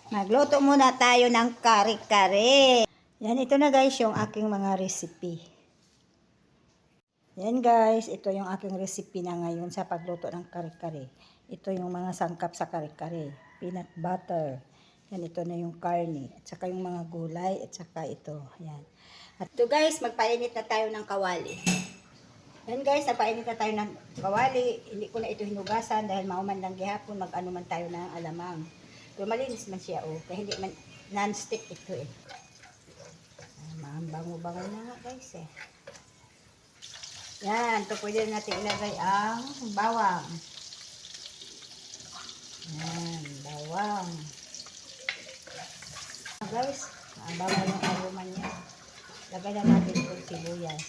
Magluto muna tayo ng kare-kare. Yan, ito na guys yung aking mga recipe. Yan guys, ito yung aking recipe na ngayon sa pagluto ng kare-kare. Ito yung mga sangkap sa kare-kare. Peanut butter. Yan, ito na yung karne. At saka yung mga gulay. At saka ito. Yan. At ito guys, magpainit na tayo ng kawali. Yan guys, napainit na tayo ng kawali. Hindi ko na ito hinugasan dahil mauman lang gihapon. Mag-ano man tayo ng alamang. Pero malinis man siya, oh. Kaya hindi man non-stick ito, eh. Bango-bango na nga, guys, eh. Yan, ito pwede natin ilagay ang bawang. Yan, bawang. Guys, bango yung aroma niya. Lagay na natin itong sibuyas.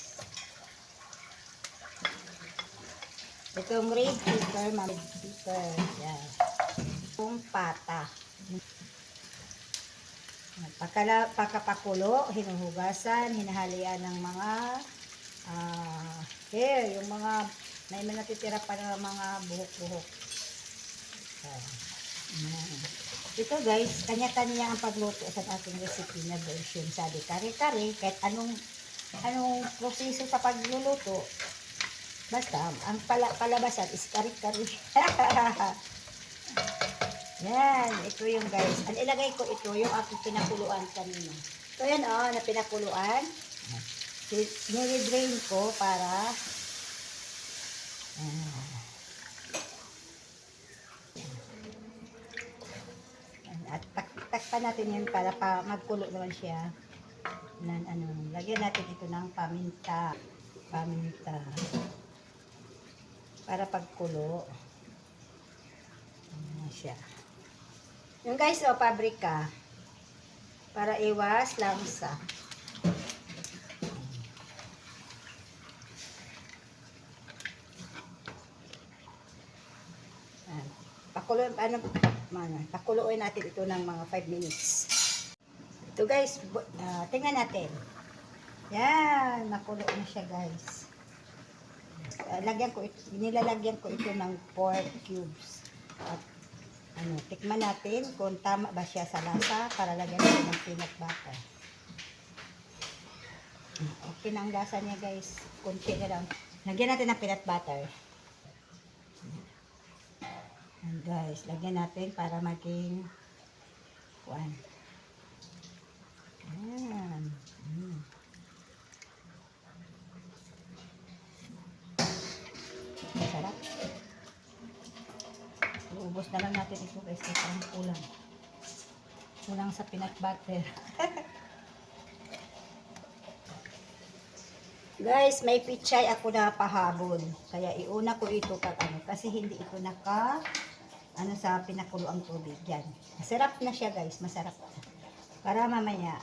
Itong red pepper, red pepper. Yan. Itong pata. Pagkapakulo, hinuhugasan, hinahalian ng mga hair, yung mga may natitira pa ng mga buhok-buhok. Ito guys, kanya-kanya ang pagluto sa ating recipe na version. Sabi, kare-kare, kahit anong proseso sa pagluluto, basta, ang palabasan is kare-kare. Yan, ito yung guys. Ang ilagay ko ito, yung aking pinakuluan kanina. So yan na pinakuluan. Nire-drain ko para at takpan natin yan para magkulo naman siya. Lagyan natin ito ng paminta. Para pagkulo. Siya. Yung guys, pabrika. Para iwas langsa. Pakuluin natin ito ng mga 5 minutes. Ito guys, tingnan natin. Yan, nakulo na siya guys. Nilalagyan ko ito ng pork cubes. At tikman natin kung tama ba siya sa lasa para lagyan natin ng peanut butter. Okay na ang lasa niya guys. Kunti na lang. Lagyan natin ng peanut butter. And guys, lagyan natin para maging Ayan. Masarap. Uubos na lang natin ito guys. Parang kulang. Kulang sa peanut butter. Guys, may pichay ako na pahabol. Kaya iuna ko ito kasi hindi ito sa pinakulo ang tubig. Yan. Masarap na siya guys. Masarap. Para mamaya.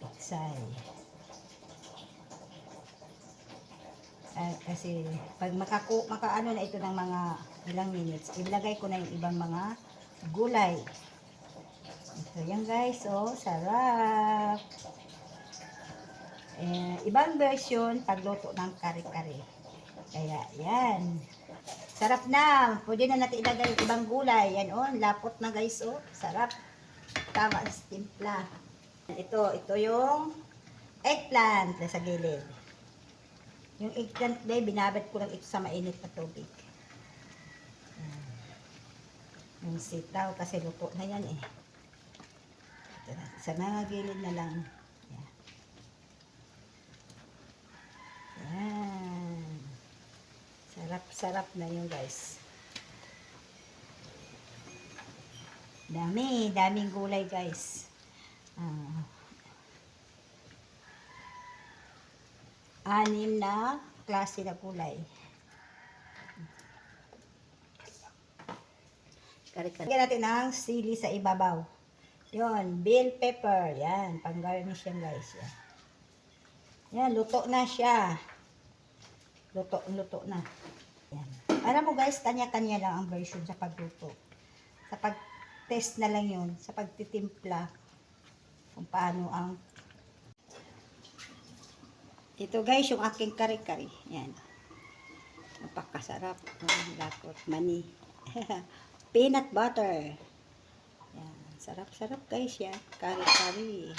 Pichay. Kasi pag makaano na ito ng mga ilang minutes, ilagay ko na yung ibang mga gulay. Ito yan guys, sarap. Ibang version pagluto ng kare-kare. Kaya yan. Sarap na. Pwede na natin ilagay yung ibang gulay. Yan lapot na guys, sarap. Tama sa timpla. Ito yung eggplant na sa gilid. Yung eggplant day, binabad ko lang ito sa mainit na tubig. Yung sitaw kasi luto na yan eh. Sa mga gilid na lang. Yan. Sarap na yun guys. Daming gulay guys. 6 na klase na gulay. Lagyan natin ng sili sa ibabaw. Yun, bell pepper. Yan, pang-garnish yan guys. Yan, luto na siya. Luto na. Yan. Alam mo guys, kanya-kanya lang ang version sa pagluto. Sa pag-test na lang yun, sa pagtitimpla. Kung paano ang ito guys, yung aking kare-kare. Yan. Napakasarap. Lakot, mani. Peanut butter. Yan. Sarap-sarap guys yan. Kari-kari.